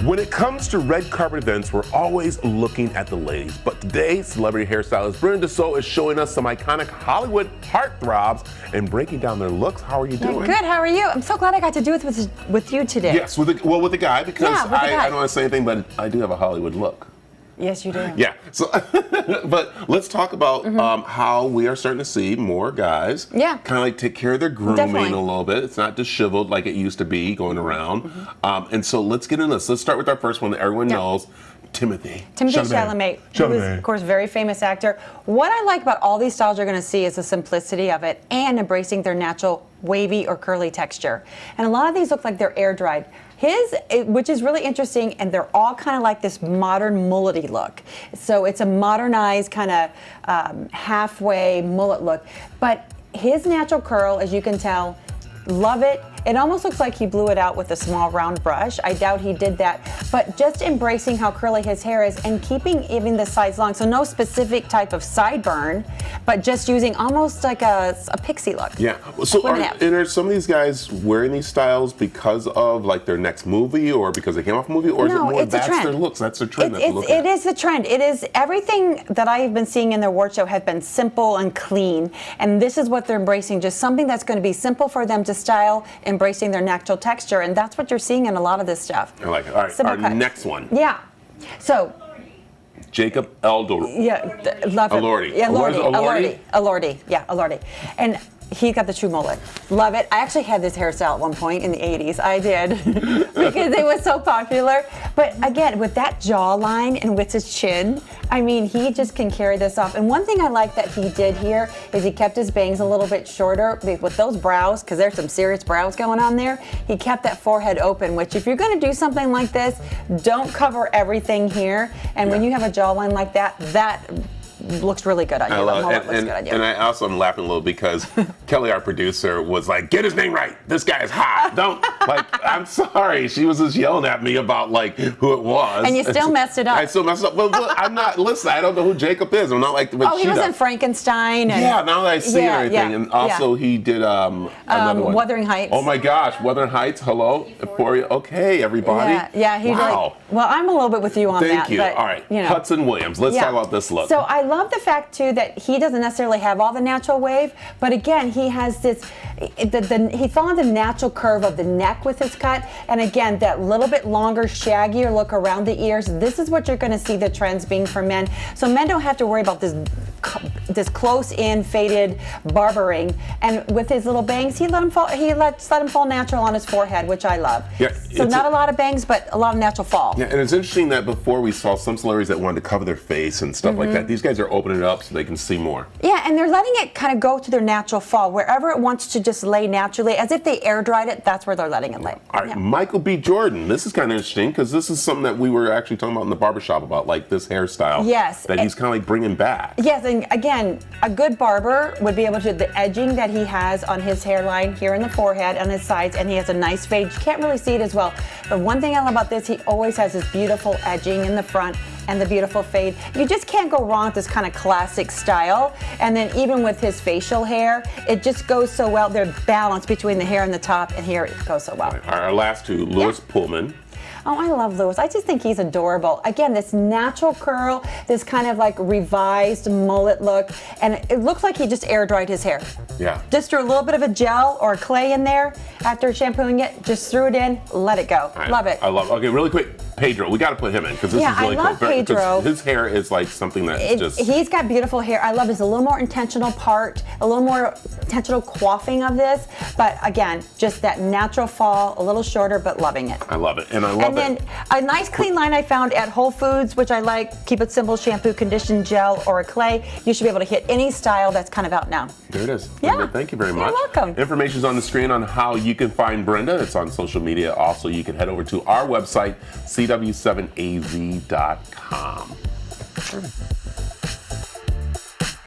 When it comes to red carpet events, we're always looking at the ladies. But today, celebrity hairstylist Brenda is showing us some iconic Hollywood heartthrobs and breaking down their looks. How are you doing? Good, how are you? I'm so glad I got to do it with you today. Yes, with the guy, because I don't want to say anything, but I do have a Hollywood look. Yes, you do. Yeah. So, but let's talk about how we are starting to see more guys kind of like take care of their grooming a little bit. It's not disheveled like it used to be going around. And so let's get into this. Let's start with our first one that everyone knows. Timothée Chalamet. He was, of course, a very famous actor. What I like about all these styles you're going to see is the simplicity of it and embracing their natural wavy or curly texture. And a lot of these look like they're air dried. His, which is really interesting, and they're all kind of like this modern mullety look. So it's a modernized kind of halfway mullet look. But his natural curl, as you can tell, love it. It almost looks like he blew it out with a small round brush. I doubt he did that. But just embracing how curly his hair is and keeping even the sides long. So no specific type of sideburn, but just using almost like a pixie look. Yeah. So are some of these guys wearing these styles because of like their next movie or because they came off a movie? Or is it more that's their looks? That's their trend. It is the trend. It is everything that I've been seeing in their award show have been simple and clean. And this is what they're embracing. Just something that's going to be simple for them to style, embracing their natural texture, and that's what you're seeing in a lot of this stuff. I like it. All right, simple our cuts. Next one. Yeah. So. Jacob Elordi. Yeah, love it. Elordi. Yeah, Elordi. Yeah, Elordi. And he got the true mullet. Love it. I actually had this hairstyle at one point in the 80s. I did. Because it was so popular. But again, with that jawline and with his chin, I mean, he just can carry this off. And one thing I like that he did here is he kept his bangs a little bit shorter with those brows, because there's some serious brows going on there. He kept that forehead open, which if you're going to do something like this, don't cover everything here. And when you have a jawline like that, that looks really good on you. I love it. And I also am laughing a little because Kelly, our producer, was like, get his name right. This guy is hot. Don't, like, I'm sorry. She was just yelling at me about, like, who it was. And you still messed it up. I still messed it up. Well, look, I'm not, listen, I don't know who Jacob is. I'm not like, he was in Frankenstein. And, yeah, now that I see everything. And also he did another one. Wuthering Heights. Oh my gosh, Wuthering Heights, hello. For you. Okay, everybody. Yeah, he really, well, I'm a little bit with you on that. Thank you. But, all right, you know. Hudson Williams. Let's talk about this look. So I love the fact, too, that he doesn't necessarily have all the natural wave, but again, he has this, he followed the natural curve of the neck with his cut, and again, that little bit longer, shaggier look around the ears. This is what you're going to see the trends being for men. So men don't have to worry about this close-in, faded barbering, and with his little bangs, he let him fall natural on his forehead, which I love. Yeah, so not a lot of bangs, but a lot of natural fall. Yeah, and it's interesting that before we saw some celebrities that wanted to cover their face and stuff like that. These guys are opening it up so they can see more. Yeah, and they're letting it kind of go to their natural fall. Wherever it wants to just lay naturally, as if they air dried it, that's where they're letting it lay. All right, Michael B. Jordan. This is kind of interesting because this is something that we were actually talking about in the barbershop about, like this hairstyle. Yes. That he's kind of like bringing back. Yes, and again, a good barber would be able to, the edging that he has on his hairline here in the forehead, on his sides, and he has a nice fade. You can't really see it as well. But one thing I love about this, he always has this beautiful edging in the front and the beautiful fade. You just can't go wrong with this kind of classic style. And then even with his facial hair, it just goes so well. They're balanced between the hair and the top, and here it goes so well. Our last two, Louis Pullman. Oh, I love Louis. I just think he's adorable. Again, this natural curl, this kind of like revised mullet look, and it looks like he just air dried his hair. Yeah. Just threw a little bit of a gel or a clay in there after shampooing it, just threw it in, let it go. Love it. I love it. Okay, really quick, Pedro. We got to put him in because this is really cool. I love Pedro. His hair is like something that's just... He's got beautiful hair. I love his a little more intentional part, a little more intentional coiffing of this, but again, just that natural fall, a little shorter, but loving it. I love it, and I love it. And then a nice clean line I found at Whole Foods, which I like, keep it simple, shampoo, condition, gel, or a clay. You should be able to hit any style that's kind of out now. There it is. Yeah. Brenda, thank you very much. You're welcome. Information's on the screen on how you can find Brenda. It's on social media. Also, you can head over to our website, cw7az.com.